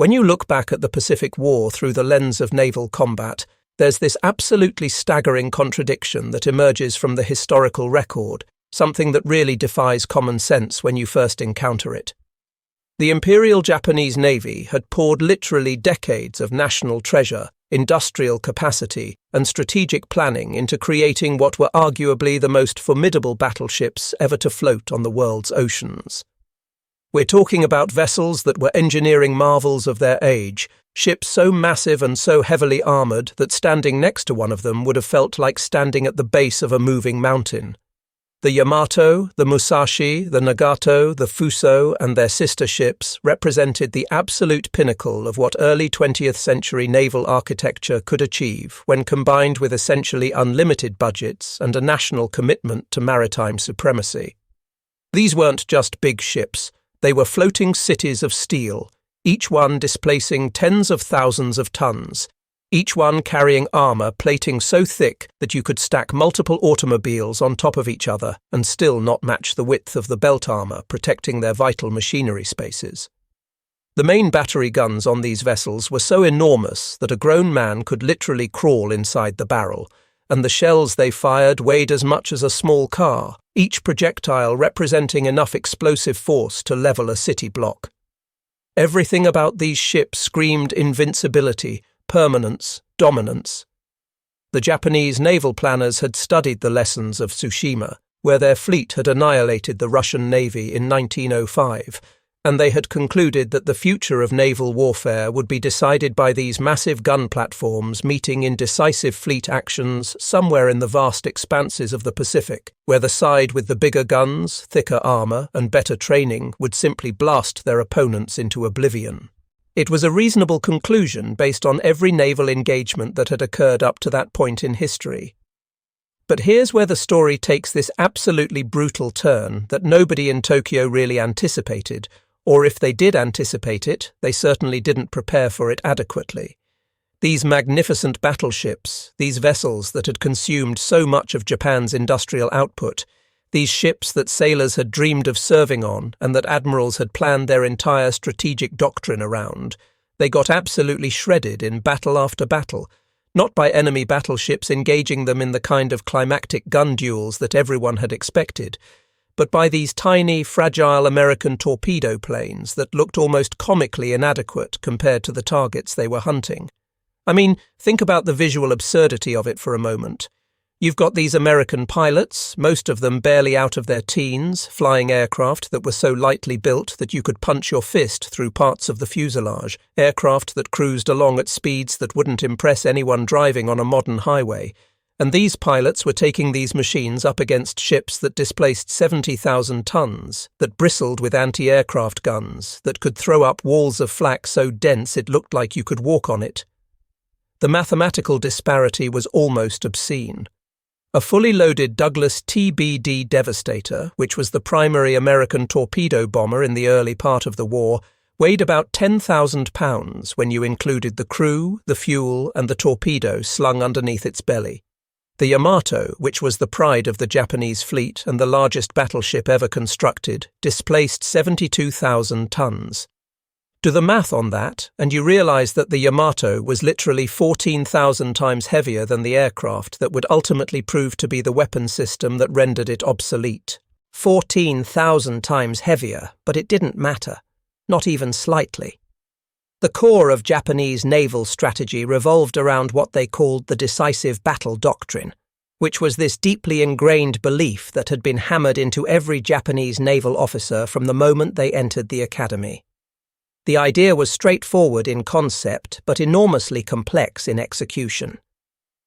When you look back at the Pacific War through the lens of naval combat, there's this absolutely staggering contradiction that emerges from the historical record, something that really defies common sense when you first encounter it. The Imperial Japanese Navy had poured literally decades of national treasure, industrial capacity, and strategic planning into creating what were arguably the most formidable battleships ever to float on the world's oceans. We're talking about vessels that were engineering marvels of their age, ships so massive and so heavily armoured that standing next to one of them would have felt like standing at the base of a moving mountain. The Yamato, the Musashi, the Nagato, the Fuso, and their sister ships represented the absolute pinnacle of what early 20th century naval architecture could achieve when combined with essentially unlimited budgets and a national commitment to maritime supremacy. These weren't just big ships, they were floating cities of steel, each one displacing tens of thousands of tons, each one carrying armour plating so thick that you could stack multiple automobiles on top of each other and still not match the width of the belt armour protecting their vital machinery spaces. The main battery guns on these vessels were so enormous that a grown man could literally crawl inside the barrel, and the shells they fired weighed as much as a small car, each projectile representing enough explosive force to level a city block. Everything about these ships screamed invincibility, permanence, dominance. The Japanese naval planners had studied the lessons of Tsushima, where their fleet had annihilated the Russian Navy in 1905, and they had concluded that the future of naval warfare would be decided by these massive gun platforms meeting in decisive fleet actions somewhere in the vast expanses of the Pacific, where the side with the bigger guns, thicker armour, and better training would simply blast their opponents into oblivion. It was a reasonable conclusion based on every naval engagement that had occurred up to that point in history. But here's where the story takes this absolutely brutal turn that nobody in Tokyo really anticipated, or if they did anticipate it, they certainly didn't prepare for it adequately. These magnificent battleships, these vessels that had consumed so much of Japan's industrial output, these ships that sailors had dreamed of serving on and that admirals had planned their entire strategic doctrine around, they got absolutely shredded in battle after battle, not by enemy battleships engaging them in the kind of climactic gun duels that everyone had expected, but by these tiny, fragile American torpedo planes that looked almost comically inadequate compared to the targets they were hunting. I mean, think about the visual absurdity of it for a moment. You've got these American pilots, most of them barely out of their teens, flying aircraft that were so lightly built that you could punch your fist through parts of the fuselage, aircraft that cruised along at speeds that wouldn't impress anyone driving on a modern highway. And these pilots were taking these machines up against ships that displaced 70,000 tons, that bristled with anti-aircraft guns, that could throw up walls of flak so dense it looked like you could walk on it. The mathematical disparity was almost obscene. A fully loaded Douglas TBD Devastator, which was the primary American torpedo bomber in the early part of the war, weighed about 10,000 pounds when you included the crew, the fuel, and the torpedo slung underneath its belly. The Yamato, which was the pride of the Japanese fleet and the largest battleship ever constructed, displaced 72,000 tons. Do the math on that, and you realise that the Yamato was literally 14,000 times heavier than the aircraft that would ultimately prove to be the weapon system that rendered it obsolete. 14,000 times heavier, but it didn't matter, not even slightly. The core of Japanese naval strategy revolved around what they called the decisive battle doctrine, which was this deeply ingrained belief that had been hammered into every Japanese naval officer from the moment they entered the academy. The idea was straightforward in concept, but enormously complex in execution.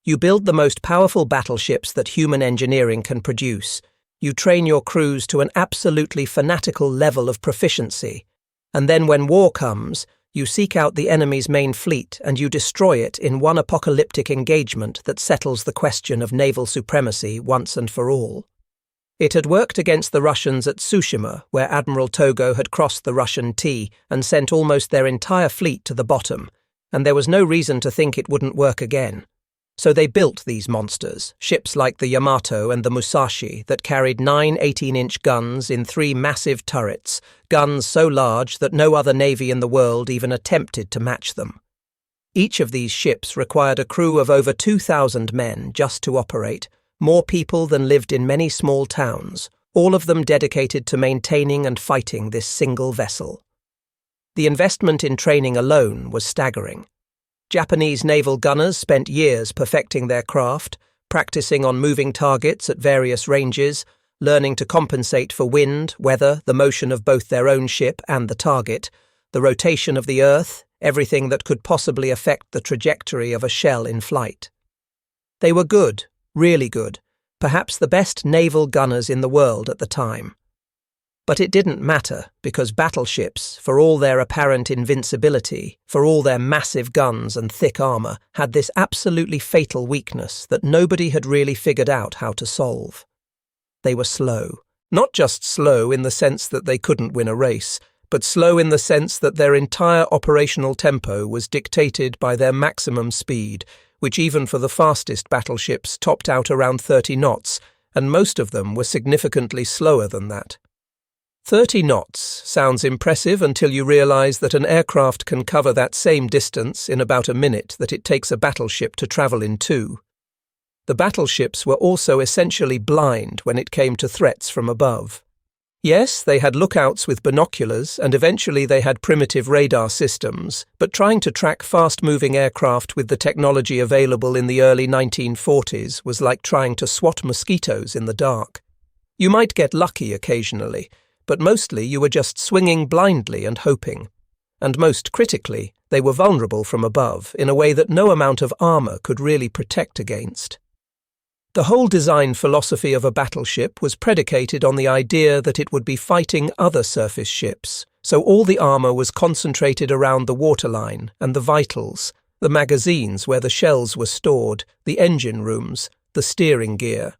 You build the most powerful battleships that human engineering can produce. You train your crews to an absolutely fanatical level of proficiency, and then when war comes, you seek out the enemy's main fleet and you destroy it in one apocalyptic engagement that settles the question of naval supremacy once and for all. It had worked against the Russians at Tsushima, where Admiral Togo had crossed the Russian T and sent almost their entire fleet to the bottom, and there was no reason to think it wouldn't work again. So they built these monsters, ships like the Yamato and the Musashi that carried 9 18-inch guns in 3 massive turrets, guns so large that no other navy in the world even attempted to match them. Each of these ships required a crew of over 2,000 men just to operate, more people than lived in many small towns, all of them dedicated to maintaining and fighting this single vessel. The investment in training alone was staggering. Japanese naval gunners spent years perfecting their craft, practicing on moving targets at various ranges, learning to compensate for wind, weather, the motion of both their own ship and the target, the rotation of the Earth, everything that could possibly affect the trajectory of a shell in flight. They were good, really good, perhaps the best naval gunners in the world at the time. But it didn't matter, because battleships, for all their apparent invincibility, for all their massive guns and thick armour, had this absolutely fatal weakness that nobody had really figured out how to solve. They were slow. Not just slow in the sense that they couldn't win a race, but slow in the sense that their entire operational tempo was dictated by their maximum speed, which even for the fastest battleships topped out around 30 knots, and most of them were significantly slower than that. 30 knots sounds impressive until you realise that an aircraft can cover that same distance in about a minute that it takes a battleship to travel in 2. The battleships were also essentially blind when it came to threats from above. Yes, they had lookouts with binoculars, and eventually they had primitive radar systems, but trying to track fast-moving aircraft with the technology available in the early 1940s was like trying to swat mosquitoes in the dark. You might get lucky occasionally, but mostly you were just swinging blindly and hoping. And most critically, they were vulnerable from above in a way that no amount of armour could really protect against. The whole design philosophy of a battleship was predicated on the idea that it would be fighting other surface ships, so all the armour was concentrated around the waterline and the vitals, the magazines where the shells were stored, the engine rooms, the steering gear.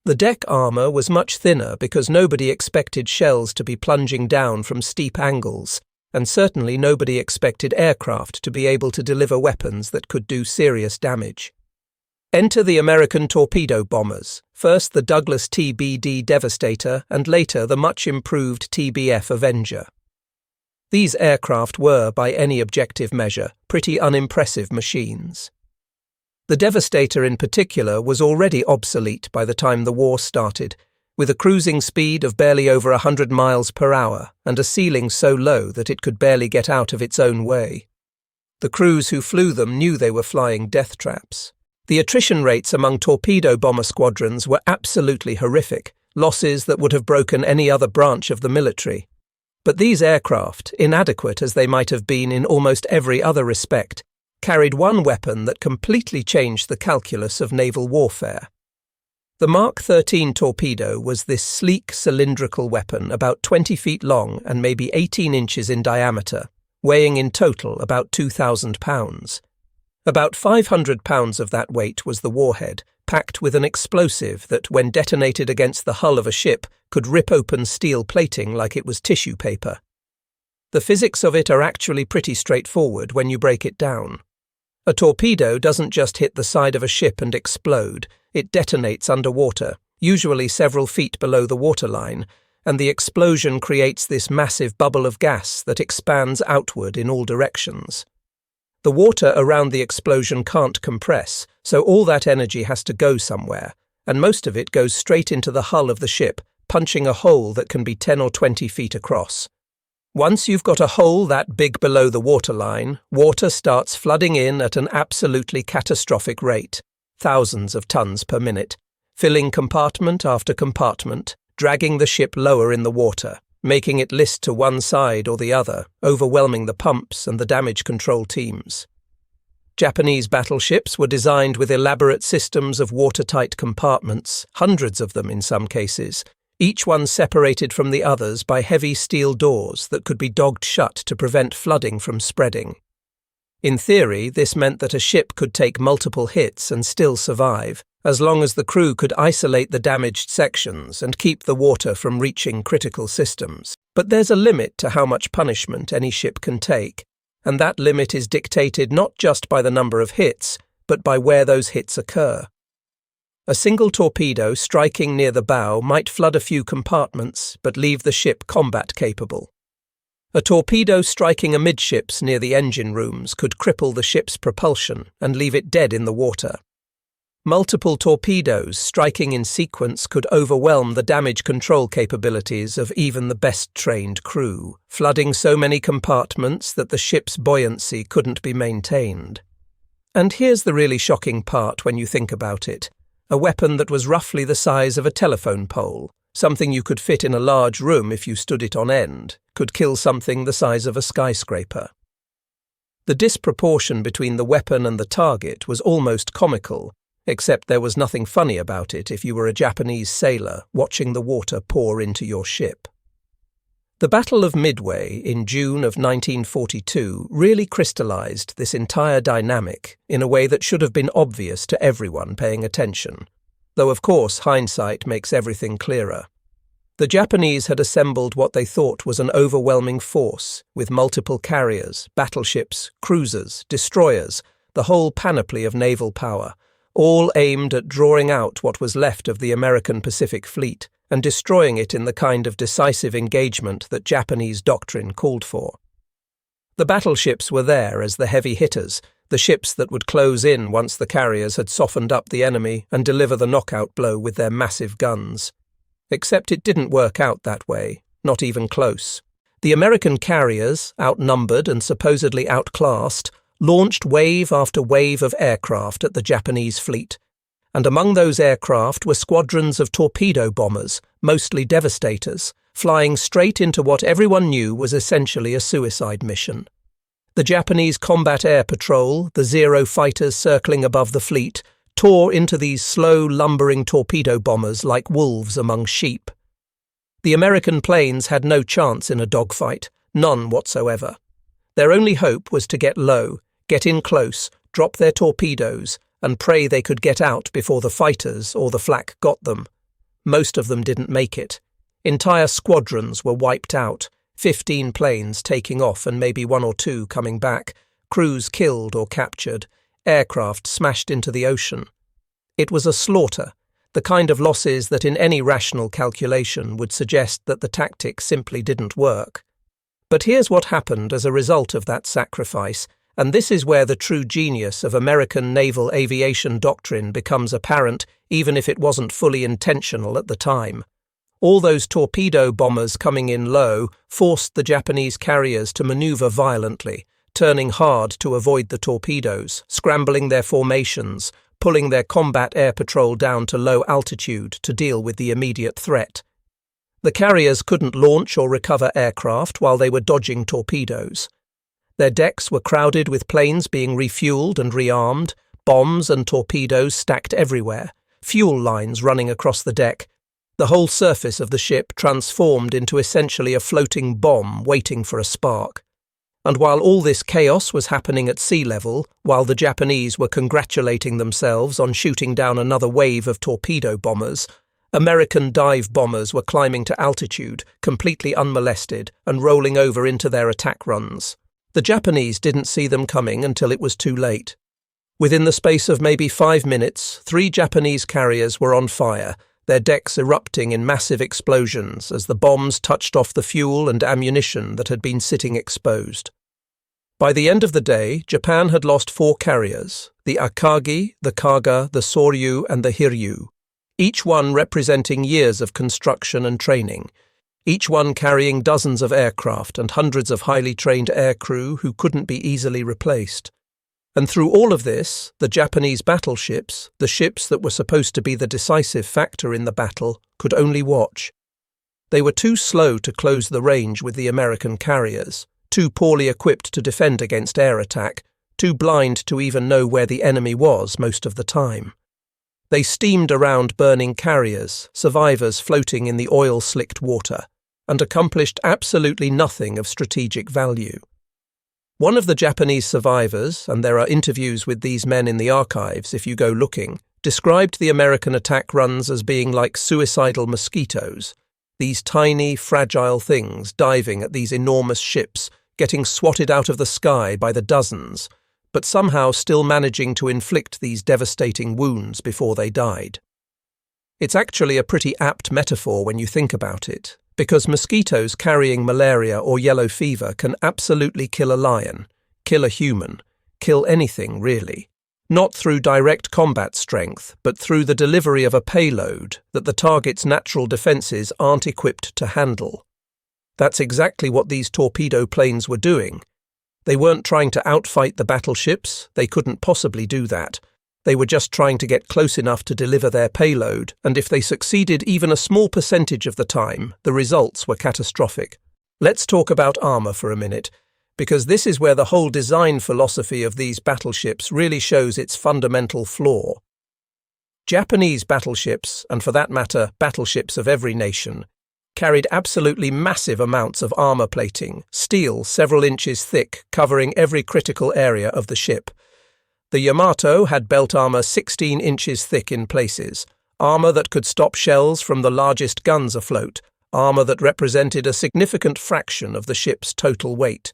The deck armour was much thinner because nobody expected shells to be plunging down from steep angles, and certainly nobody expected aircraft to be able to deliver weapons that could do serious damage. Enter the American torpedo bombers, first the Douglas TBD Devastator and later the much-improved TBF Avenger. These aircraft were, by any objective measure, pretty unimpressive machines. The Devastator in particular was already obsolete by the time the war started, with a cruising speed of barely over 100 miles per hour and a ceiling so low that it could barely get out of its own way. The crews who flew them knew they were flying death traps. The attrition rates among torpedo bomber squadrons were absolutely horrific, losses that would have broken any other branch of the military. But these aircraft, inadequate as they might have been in almost every other respect, carried one weapon that completely changed the calculus of naval warfare. The Mark 13 torpedo was this sleek cylindrical weapon about 20 feet long and maybe 18 inches in diameter, weighing in total about 2,000 pounds. About 500 pounds of that weight was the warhead, packed with an explosive that, when detonated against the hull of a ship, could rip open steel plating like it was tissue paper. The physics of it are actually pretty straightforward when you break it down. A torpedo doesn't just hit the side of a ship and explode, it detonates underwater, usually several feet below the waterline, and the explosion creates this massive bubble of gas that expands outward in all directions. The water around the explosion can't compress, so all that energy has to go somewhere, and most of it goes straight into the hull of the ship, punching a hole that can be 10 or 20 feet across. Once you've got a hole that big below the waterline, water starts flooding in at an absolutely catastrophic rate, thousands of tons per minute, filling compartment after compartment, dragging the ship lower in the water, making it list to one side or the other, overwhelming the pumps and the damage control teams. Japanese battleships were designed with elaborate systems of watertight compartments, hundreds of them in some cases, each one separated from the others by heavy steel doors that could be dogged shut to prevent flooding from spreading. In theory, this meant that a ship could take multiple hits and still survive, as long as the crew could isolate the damaged sections and keep the water from reaching critical systems. But there's a limit to how much punishment any ship can take, and that limit is dictated not just by the number of hits, but by where those hits occur. A single torpedo striking near the bow might flood a few compartments, but leave the ship combat-capable. A torpedo striking amidships near the engine rooms could cripple the ship's propulsion and leave it dead in the water. Multiple torpedoes striking in sequence could overwhelm the damage control capabilities of even the best-trained crew, flooding so many compartments that the ship's buoyancy couldn't be maintained. And here's the really shocking part when you think about it. A weapon that was roughly the size of a telephone pole, something you could fit in a large room if you stood it on end, could kill something the size of a skyscraper. The disproportion between the weapon and the target was almost comical, except there was nothing funny about it if you were a Japanese sailor watching the water pour into your ship. The Battle of Midway in June of 1942 really crystallized this entire dynamic in a way that should have been obvious to everyone paying attention, though of course hindsight makes everything clearer. The Japanese had assembled what they thought was an overwhelming force, with multiple carriers, battleships, cruisers, destroyers, the whole panoply of naval power, all aimed at drawing out what was left of the American Pacific Fleet and destroying it in the kind of decisive engagement that Japanese doctrine called for. The battleships were there as the heavy hitters, the ships that would close in once the carriers had softened up the enemy and deliver the knockout blow with their massive guns. Except it didn't work out that way, not even close. The American carriers, outnumbered and supposedly outclassed, launched wave after wave of aircraft at the Japanese fleet, and among those aircraft were squadrons of torpedo bombers, mostly devastators, flying straight into what everyone knew was essentially a suicide mission. The Japanese Combat Air Patrol, the Zero fighters circling above the fleet, tore into these slow, lumbering torpedo bombers like wolves among sheep. The American planes had no chance in a dogfight, none whatsoever. Their only hope was to get low, get in close, drop their torpedoes, and pray they could get out before the fighters or the flak got them. Most of them didn't make it. Entire squadrons were wiped out, 15 planes taking off and maybe 1 or 2 coming back, crews killed or captured, aircraft smashed into the ocean. It was a slaughter, the kind of losses that in any rational calculation would suggest that the tactic simply didn't work. But here's what happened as a result of that sacrifice, and this is where the true genius of American naval aviation doctrine becomes apparent, even if it wasn't fully intentional at the time. All those torpedo bombers coming in low forced the Japanese carriers to maneuver violently, turning hard to avoid the torpedoes, scrambling their formations, pulling their combat air patrol down to low altitude to deal with the immediate threat. The carriers couldn't launch or recover aircraft while they were dodging torpedoes. Their decks were crowded with planes being refueled and rearmed, bombs and torpedoes stacked everywhere, fuel lines running across the deck, the whole surface of the ship transformed into essentially a floating bomb waiting for a spark. And while all this chaos was happening at sea level, while the Japanese were congratulating themselves on shooting down another wave of torpedo bombers, American dive bombers were climbing to altitude, completely unmolested, and rolling over into their attack runs. The Japanese didn't see them coming until it was too late. Within the space of maybe 5 minutes, 3 Japanese carriers were on fire, their decks erupting in massive explosions as the bombs touched off the fuel and ammunition that had been sitting exposed. By the end of the day, Japan had lost 4 carriers, the Akagi, the Kaga, the Soryu and the Hiryu, each one representing years of construction and training, each one carrying dozens of aircraft and hundreds of highly trained aircrew who couldn't be easily replaced. And through all of this, the Japanese battleships, the ships that were supposed to be the decisive factor in the battle, could only watch. They were too slow to close the range with the American carriers, too poorly equipped to defend against air attack, too blind to even know where the enemy was most of the time. They steamed around burning carriers, survivors floating in the oil-slicked water, and accomplished absolutely nothing of strategic value. One of the Japanese survivors, and there are interviews with these men in the archives if you go looking, described the American attack runs as being like suicidal mosquitoes, these tiny, fragile things diving at these enormous ships, getting swatted out of the sky by the dozens, but somehow still managing to inflict these devastating wounds before they died. It's actually a pretty apt metaphor when you think about it, because mosquitoes carrying malaria or yellow fever can absolutely kill a lion, kill a human, kill anything really. Not through direct combat strength, but through the delivery of a payload that the target's natural defenses aren't equipped to handle. That's exactly what these torpedo planes were doing. They weren't trying to outfight the battleships, they couldn't possibly do that. They were just trying to get close enough to deliver their payload, and if they succeeded even a small percentage of the time, the results were catastrophic. Let's talk about armor for a minute, because this is where the whole design philosophy of these battleships really shows its fundamental flaw. Japanese battleships, and for that matter, battleships of every nation, carried absolutely massive amounts of armor plating, steel several inches thick, covering every critical area of the ship. The Yamato had belt armor 16 inches thick in places, armor that could stop shells from the largest guns afloat, armor that represented a significant fraction of the ship's total weight.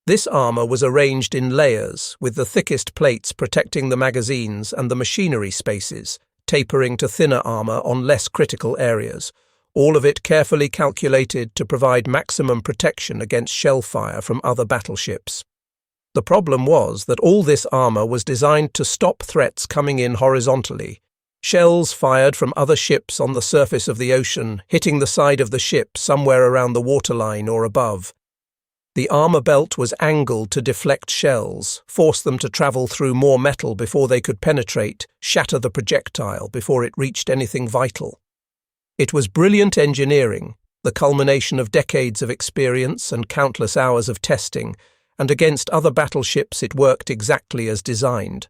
This armor was arranged in layers, with the thickest plates protecting the magazines and the machinery spaces, tapering to thinner armor on less critical areas, all of it carefully calculated to provide maximum protection against shell fire from other battleships. The problem was that all this armor was designed to stop threats coming in horizontally, shells fired from other ships on the surface of the ocean hitting the side of the ship somewhere around the waterline or above. The armor belt was angled to deflect shells, force them to travel through more metal before they could penetrate, shatter the projectile before it reached anything vital. It was brilliant engineering, the culmination of decades of experience and countless hours of testing, and against other battleships it worked exactly as designed.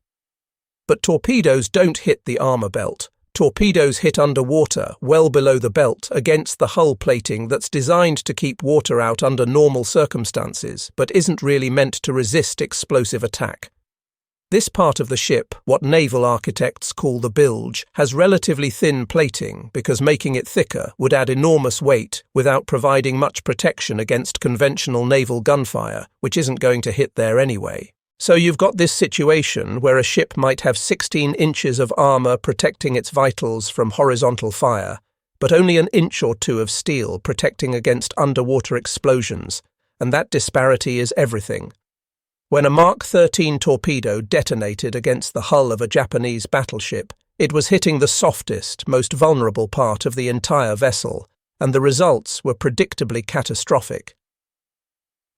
But torpedoes don't hit the armor belt. Torpedoes hit underwater, well below the belt, against the hull plating that's designed to keep water out under normal circumstances, but isn't really meant to resist explosive attack. This part of the ship, what naval architects call the bilge, has relatively thin plating because making it thicker would add enormous weight without providing much protection against conventional naval gunfire, which isn't going to hit there anyway. So you've got this situation where a ship might have 16 inches of armor protecting its vitals from horizontal fire, but only an inch or two of steel protecting against underwater explosions, and that disparity is everything. When a Mark 13 torpedo detonated against the hull of a Japanese battleship, it was hitting the softest, most vulnerable part of the entire vessel, and the results were predictably catastrophic.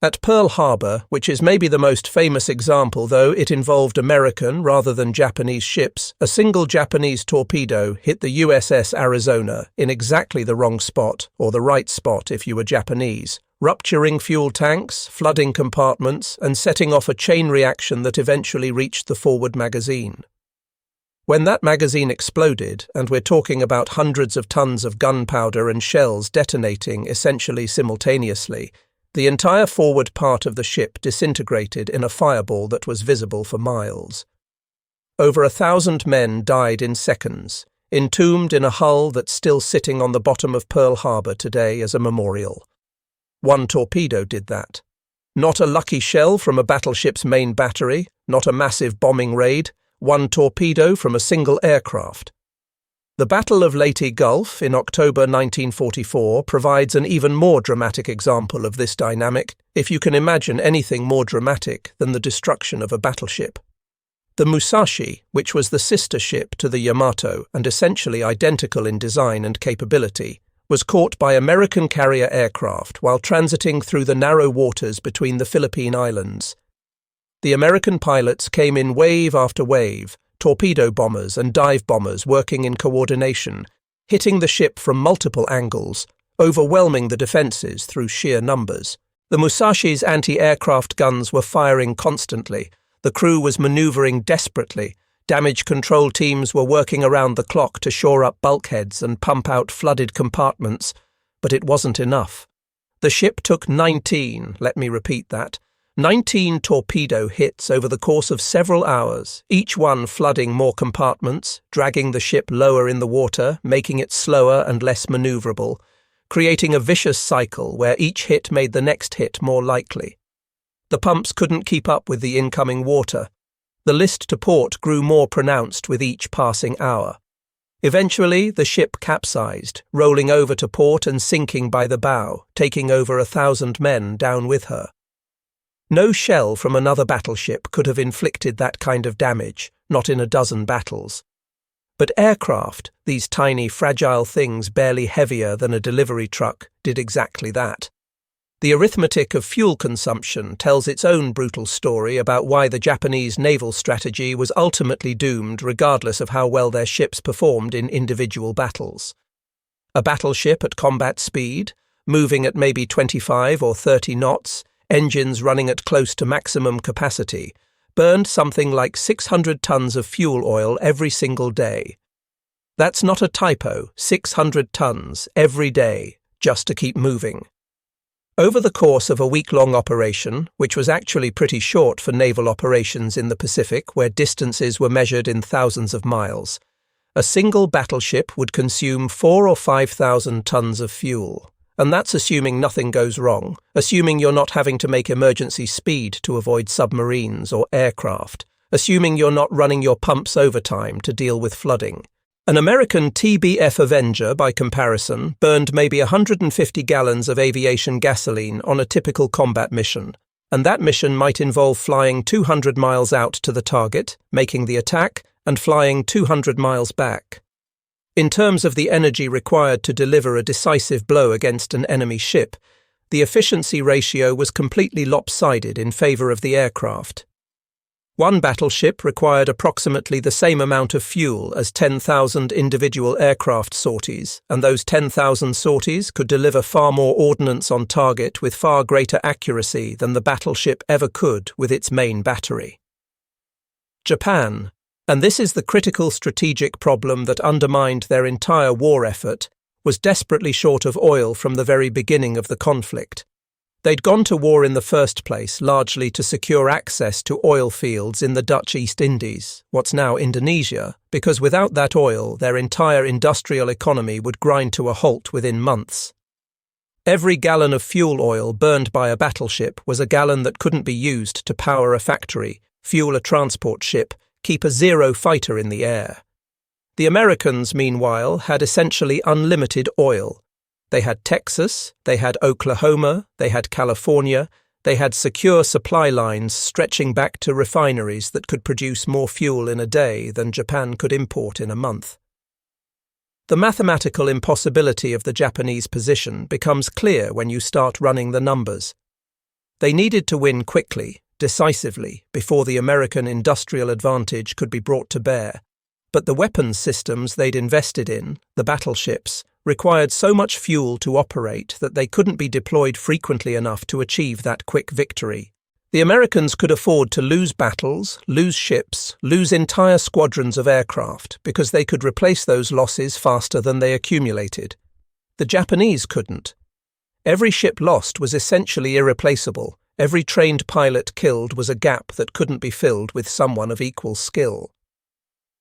At Pearl Harbor, which is maybe the most famous example though it involved American rather than Japanese ships, a single Japanese torpedo hit the USS Arizona in exactly the wrong spot, or the right spot if you were Japanese, rupturing fuel tanks, flooding compartments, and setting off a chain reaction that eventually reached the forward magazine. When that magazine exploded, and we're talking about hundreds of tons of gunpowder and shells detonating essentially simultaneously, the entire forward part of the ship disintegrated in a fireball that was visible for miles. Over 1,000 men died in seconds, entombed in a hull that's still sitting on the bottom of Pearl Harbor today as a memorial. One torpedo did that. Not a lucky shell from a battleship's main battery, not a massive bombing raid, one torpedo from a single aircraft. The Battle of Leyte Gulf in October 1944 provides an even more dramatic example of this dynamic, if you can imagine anything more dramatic than the destruction of a battleship. The Musashi, which was the sister ship to the Yamato and essentially identical in design and capability, was caught by American carrier aircraft while transiting through the narrow waters between the Philippine Islands. The American pilots came in wave after wave, torpedo bombers and dive bombers working in coordination, hitting the ship from multiple angles, overwhelming the defences through sheer numbers. The Musashi's anti-aircraft guns were firing constantly, the crew was manoeuvring desperately, damage control teams were working around the clock to shore up bulkheads and pump out flooded compartments, but it wasn't enough. The ship took 19, let me repeat that, 19 torpedo hits over the course of several hours, each one flooding more compartments, dragging the ship lower in the water, making it slower and less manoeuvrable, creating a vicious cycle where each hit made the next hit more likely. The pumps couldn't keep up with the incoming water, The list to port grew more pronounced with each passing hour. Eventually, the ship capsized, rolling over to port and sinking by the bow, taking over 1,000 men down with her. No shell from another battleship could have inflicted that kind of damage, not in a dozen battles. But aircraft, these tiny, fragile things barely heavier than a delivery truck, did exactly that. The arithmetic of fuel consumption tells its own brutal story about why the Japanese naval strategy was ultimately doomed regardless of how well their ships performed in individual battles. A battleship at combat speed, moving at maybe 25 or 30 knots, engines running at close to maximum capacity, burned something like 600 tons of fuel oil every single day. That's not a typo, 600 tons every day, just to keep moving. Over the course of a week-long operation, which was actually pretty short for naval operations in the Pacific where distances were measured in thousands of miles, a single battleship would consume 4,000 or 5,000 tons of fuel. And that's assuming nothing goes wrong, assuming you're not having to make emergency speed to avoid submarines or aircraft, assuming you're not running your pumps overtime to deal with flooding. An American TBF Avenger, by comparison, burned maybe 150 gallons of aviation gasoline on a typical combat mission, and that mission might involve flying 200 miles out to the target, making the attack, and flying 200 miles back. In terms of the energy required to deliver a decisive blow against an enemy ship, the efficiency ratio was completely lopsided in favor of the aircraft. One battleship required approximately the same amount of fuel as 10,000 individual aircraft sorties, and those 10,000 sorties could deliver far more ordnance on target with far greater accuracy than the battleship ever could with its main battery. Japan, and this is the critical strategic problem that undermined their entire war effort, was desperately short of oil from the very beginning of the conflict. They'd gone to war in the first place largely to secure access to oil fields in the Dutch East Indies, what's now Indonesia, because without that oil, their entire industrial economy would grind to a halt within months. Every gallon of fuel oil burned by a battleship was a gallon that couldn't be used to power a factory, fuel a transport ship, keep a Zero fighter in the air. The Americans, meanwhile, had essentially unlimited oil. They had Texas, they had Oklahoma, they had California, they had secure supply lines stretching back to refineries that could produce more fuel in a day than Japan could import in a month. The mathematical impossibility of the Japanese position becomes clear when you start running the numbers. They needed to win quickly, decisively, before the American industrial advantage could be brought to bear, but the weapons systems they'd invested in, the battleships, required so much fuel to operate that they couldn't be deployed frequently enough to achieve that quick victory. The Americans could afford to lose battles, lose ships, lose entire squadrons of aircraft, because they could replace those losses faster than they accumulated. The Japanese couldn't. Every ship lost was essentially irreplaceable. Every trained pilot killed was a gap that couldn't be filled with someone of equal skill.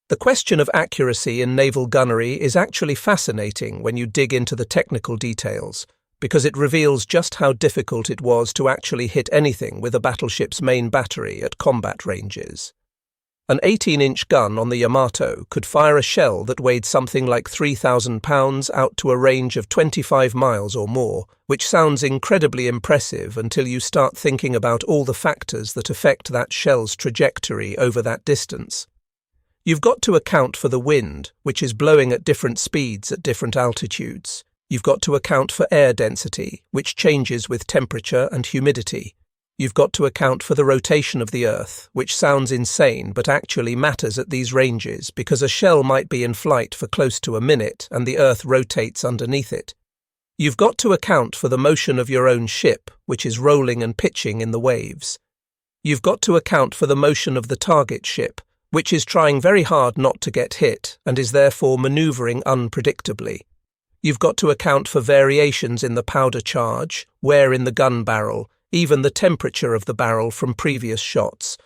The question of accuracy in naval gunnery is actually fascinating when you dig into the technical details, because it reveals just how difficult it was to actually hit anything with a battleship's main battery at combat ranges. An 18-inch gun on the Yamato could fire a shell that weighed something like 3,000 pounds out to a range of 25 miles or more, which sounds incredibly impressive until you start thinking about all the factors that affect that shell's trajectory over that distance. You've got to account for the wind, which is blowing at different speeds at different altitudes. You've got to account for air density, which changes with temperature and humidity. You've got to account for the rotation of the Earth, which sounds insane but actually matters at these ranges because a shell might be in flight for close to a minute and the Earth rotates underneath it. You've got to account for the motion of your own ship, which is rolling and pitching in the waves. You've got to account for the motion of the target ship, which is trying very hard not to get hit and is therefore manoeuvring unpredictably. You've got to account for variations in the powder charge, wear in the gun barrel, even the temperature of the barrel from previous shots.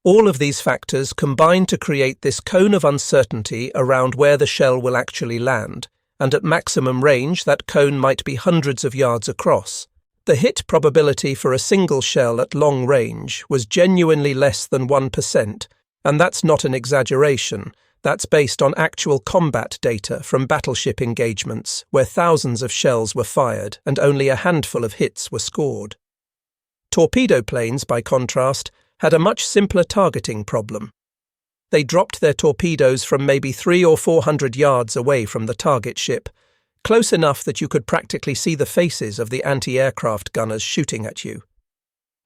All of these factors combine to create this cone of uncertainty around where the shell will actually land, and at maximum range that cone might be hundreds of yards across. The hit probability for a single shell at long range was genuinely less than 1%, And that's not an exaggeration. That's based on actual combat data from battleship engagements where thousands of shells were fired and only a handful of hits were scored. Torpedo planes, by contrast, had a much simpler targeting problem. They dropped their torpedoes from maybe 300 or 400 yards away from the target ship, close enough that you could practically see the faces of the anti-aircraft gunners shooting at you.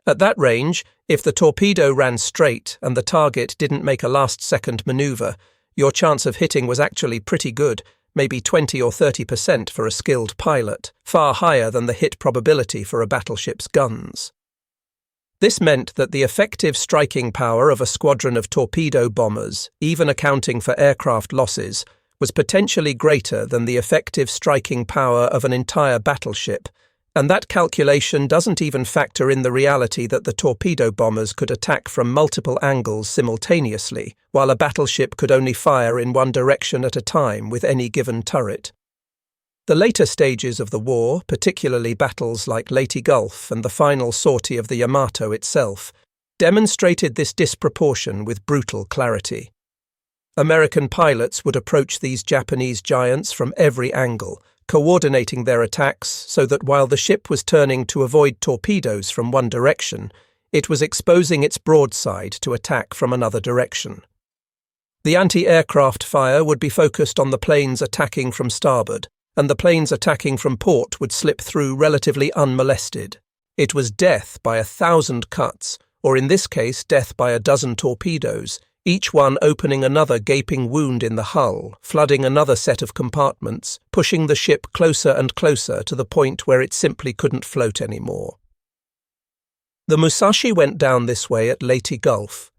At that range, if the torpedo ran straight and the target didn't make a last-second maneuver, your chance of hitting was actually pretty good, maybe 20 or 30% for a skilled pilot, far higher than the hit probability for a battleship's guns. This meant that the effective striking power of a squadron of torpedo bombers, even accounting for aircraft losses, was potentially greater than the effective striking power of an entire battleship, and that calculation doesn't even factor in the reality that the torpedo bombers could attack from multiple angles simultaneously, while a battleship could only fire in one direction at a time with any given turret. The later stages of the war, particularly battles like Leyte Gulf and the final sortie of the Yamato itself, demonstrated this disproportion with brutal clarity. American pilots would approach these Japanese giants from every angle, coordinating their attacks so that while the ship was turning to avoid torpedoes from one direction, it was exposing its broadside to attack from another direction. The anti-aircraft fire would be focused on the planes attacking from starboard, and the planes attacking from port would slip through relatively unmolested. It was death by 1,000 cuts, or in this case death by a dozen torpedoes, each one opening another gaping wound in the hull, flooding another set of compartments, pushing the ship closer and closer to the point where it simply couldn't float anymore. The Musashi went down this way at Leyte Gulf.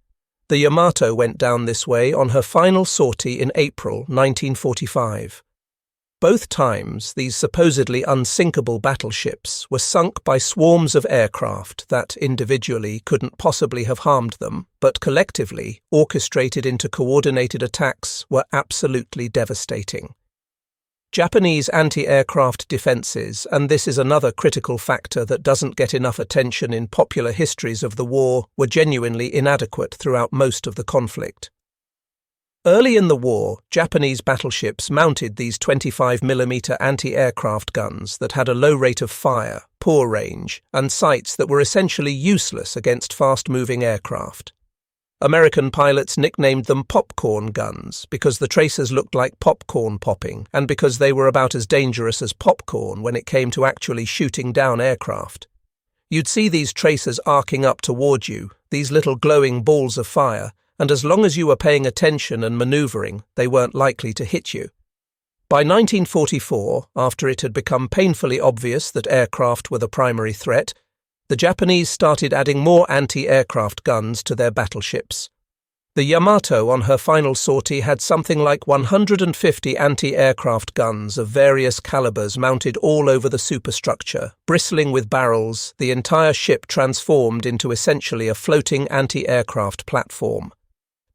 The Yamato went down this way on her final sortie in April 1945. Both times, these supposedly unsinkable battleships were sunk by swarms of aircraft that individually couldn't possibly have harmed them, but collectively, orchestrated into coordinated attacks, were absolutely devastating. Japanese anti-aircraft defences, and this is another critical factor that doesn't get enough attention in popular histories of the war, were genuinely inadequate throughout most of the conflict. Early in the war, Japanese battleships mounted these 25mm anti-aircraft guns that had a low rate of fire, poor range, and sights that were essentially useless against fast-moving aircraft. American pilots nicknamed them popcorn guns because the tracers looked like popcorn popping and because they were about as dangerous as popcorn when it came to actually shooting down aircraft. You'd see these tracers arcing up toward you, these little glowing balls of fire, and as long as you were paying attention and manoeuvring, they weren't likely to hit you. By 1944, after it had become painfully obvious that aircraft were the primary threat, the Japanese started adding more anti-aircraft guns to their battleships. The Yamato on her final sortie had something like 150 anti-aircraft guns of various calibers mounted all over the superstructure, bristling with barrels, the entire ship transformed into essentially a floating anti-aircraft platform.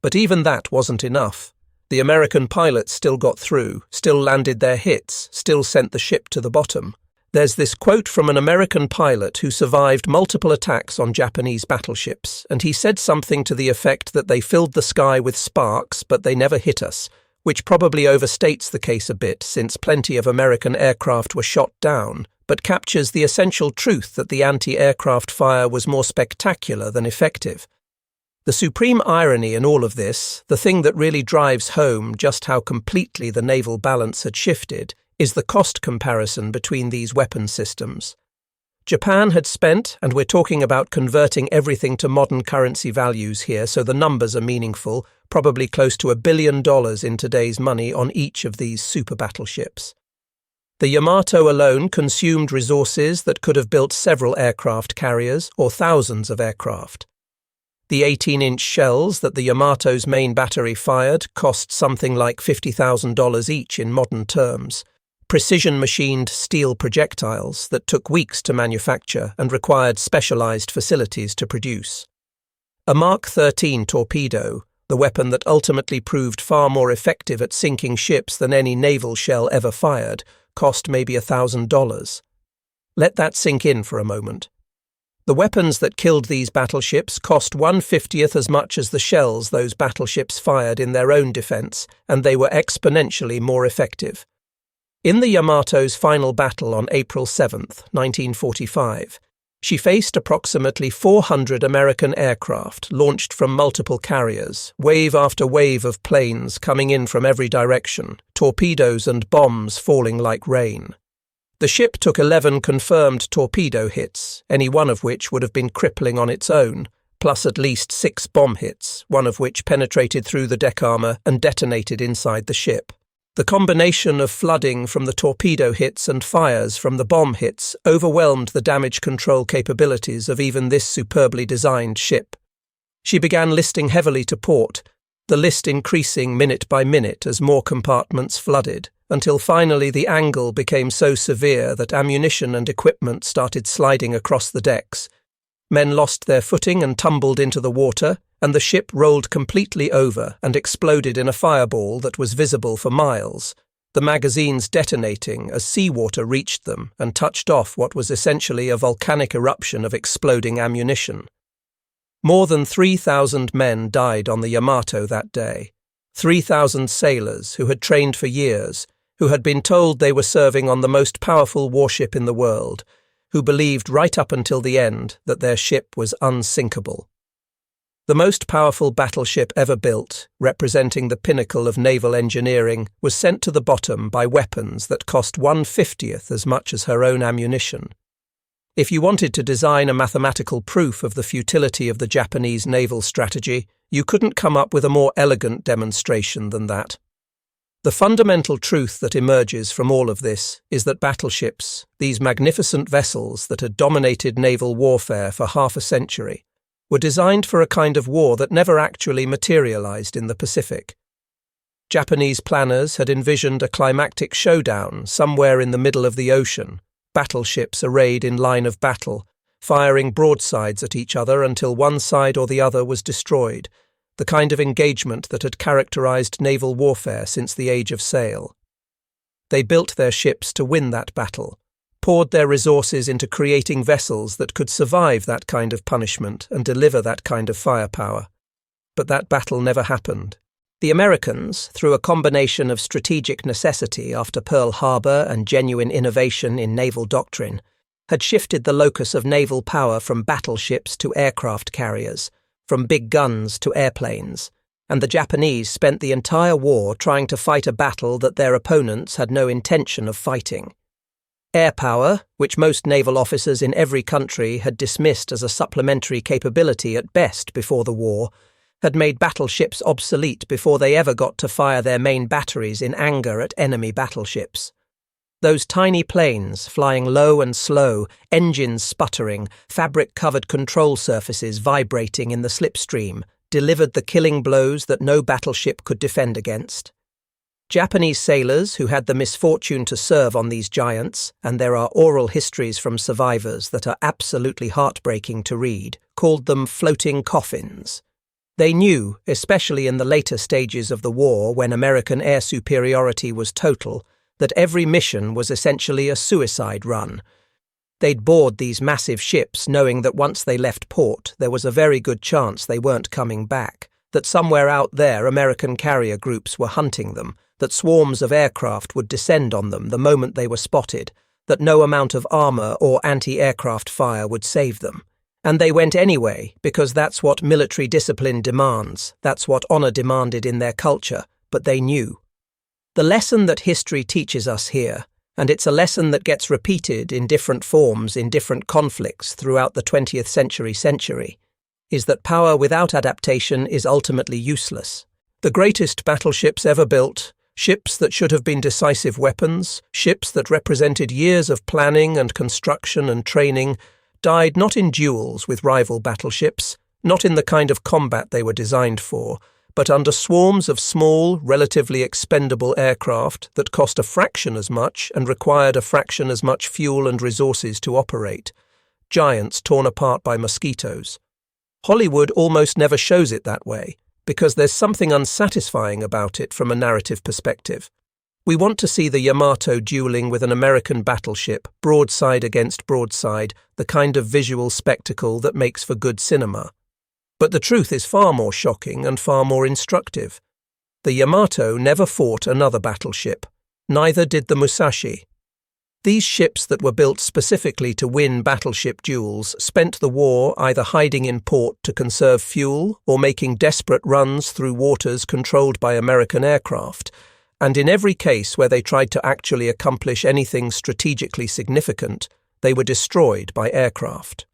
But even that wasn't enough. The American pilots still got through, still landed their hits, still sent the ship to the bottom. There's this quote from an American pilot who survived multiple attacks on Japanese battleships, and he said something to the effect that they filled the sky with sparks, but they never hit us, which probably overstates the case a bit since plenty of American aircraft were shot down, but captures the essential truth that the anti-aircraft fire was more spectacular than effective. The supreme irony in all of this, the thing that really drives home just how completely the naval balance had shifted, is the cost comparison between these weapon systems. Japan had spent, and we're talking about converting everything to modern currency values here so the numbers are meaningful, probably close to $1 billion in today's money on each of these super battleships. The Yamato alone consumed resources that could have built several aircraft carriers or thousands of aircraft. The 18-inch shells that the Yamato's main battery fired cost something like $50,000 each in modern terms. Precision-machined steel projectiles that took weeks to manufacture and required specialized facilities to produce. A Mark 13 torpedo, the weapon that ultimately proved far more effective at sinking ships than any naval shell ever fired, cost maybe $1,000. Let that sink in for a moment. The weapons that killed these battleships cost 1/50th as much as the shells those battleships fired in their own defense, and they were exponentially more effective. In the Yamato's final battle on April 7, 1945, she faced approximately 400 American aircraft launched from multiple carriers, wave after wave of planes coming in from every direction, torpedoes and bombs falling like rain. The ship took 11 confirmed torpedo hits, any one of which would have been crippling on its own, plus at least 6 bomb hits, one of which penetrated through the deck armour and detonated inside the ship. The combination of flooding from the torpedo hits and fires from the bomb hits overwhelmed the damage control capabilities of even this superbly designed ship. She began listing heavily to port, the list increasing minute by minute as more compartments flooded, until finally the angle became so severe that ammunition and equipment started sliding across the decks. Men lost their footing and tumbled into the water, and the ship rolled completely over and exploded in a fireball that was visible for miles, the magazines detonating as seawater reached them and touched off what was essentially a volcanic eruption of exploding ammunition. More than 3,000 men died on the Yamato that day, 3,000 sailors who had trained for years, who had been told they were serving on the most powerful warship in the world, who believed right up until the end that their ship was unsinkable. The most powerful battleship ever built, representing the pinnacle of naval engineering, was sent to the bottom by weapons that cost 1/50th as much as her own ammunition. If you wanted to design a mathematical proof of the futility of the Japanese naval strategy, you couldn't come up with a more elegant demonstration than that. The fundamental truth that emerges from all of this is that battleships, these magnificent vessels that had dominated naval warfare for half a century, were designed for a kind of war that never actually materialized in the Pacific. Japanese planners had envisioned a climactic showdown somewhere in the middle of the ocean, battleships arrayed in line of battle, firing broadsides at each other until one side or the other was destroyed, the kind of engagement that had characterized naval warfare since the age of sail. They built their ships to win that battle, poured their resources into creating vessels that could survive that kind of punishment and deliver that kind of firepower. But that battle never happened. The Americans, through a combination of strategic necessity after Pearl Harbor and genuine innovation in naval doctrine, had shifted the locus of naval power from battleships to aircraft carriers, from big guns to airplanes, and the Japanese spent the entire war trying to fight a battle that their opponents had no intention of fighting. Air power, which most naval officers in every country had dismissed as a supplementary capability at best before the war, had made battleships obsolete before they ever got to fire their main batteries in anger at enemy battleships. Those tiny planes, flying low and slow, engines sputtering, fabric-covered control surfaces vibrating in the slipstream, delivered the killing blows that no battleship could defend against. Japanese sailors who had the misfortune to serve on these giants, and there are oral histories from survivors that are absolutely heartbreaking to read, called them floating coffins. They knew, especially in the later stages of the war when American air superiority was total, that every mission was essentially a suicide run. They'd board these massive ships knowing that once they left port there was a very good chance they weren't coming back, that somewhere out there American carrier groups were hunting them, that swarms of aircraft would descend on them the moment they were spotted, that no amount of armor or anti-aircraft fire would save them. And they went anyway, because that's what military discipline demands, that's what honor demanded in their culture, but they knew. The lesson that history teaches us here, and it's a lesson that gets repeated in different forms in different conflicts throughout the 20th century, is that power without adaptation is ultimately useless. The greatest battleships ever built, ships that should have been decisive weapons, ships that represented years of planning and construction and training, died not in duels with rival battleships, not in the kind of combat they were designed for, but under swarms of small, relatively expendable aircraft that cost a fraction as much and required a fraction as much fuel and resources to operate. Giants torn apart by mosquitoes. Hollywood almost never shows it that way, because there's something unsatisfying about it from a narrative perspective. We want to see the Yamato dueling with an American battleship, broadside against broadside, the kind of visual spectacle that makes for good cinema. But the truth is far more shocking and far more instructive. The Yamato never fought another battleship. Neither did the Musashi. These ships that were built specifically to win battleship duels spent the war either hiding in port to conserve fuel or making desperate runs through waters controlled by American aircraft, and in every case where they tried to actually accomplish anything strategically significant, they were destroyed by aircraft.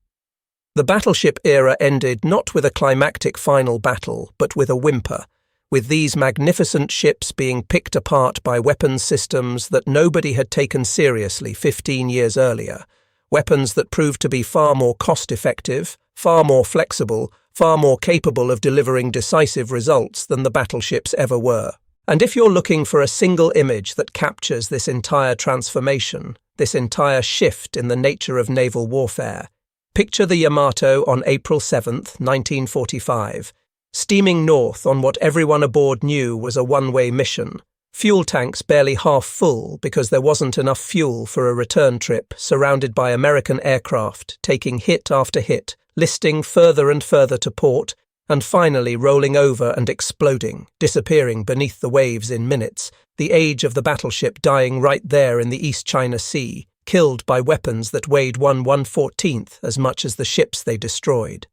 The battleship era ended not with a climactic final battle, but with a whimper, with these magnificent ships being picked apart by weapons systems that nobody had taken seriously 15 years earlier, weapons that proved to be far more cost-effective, far more flexible, far more capable of delivering decisive results than the battleships ever were. And if you're looking for a single image that captures this entire transformation, this entire shift in the nature of naval warfare, picture the Yamato on April 7th, 1945, steaming north on what everyone aboard knew was a one-way mission, fuel tanks barely half full because there wasn't enough fuel for a return trip, surrounded by American aircraft, taking hit after hit, listing further and further to port, and finally rolling over and exploding, disappearing beneath the waves in minutes, the age of the battleship dying right there in the East China Sea, killed by weapons that weighed 1/114th as much as the ships they destroyed.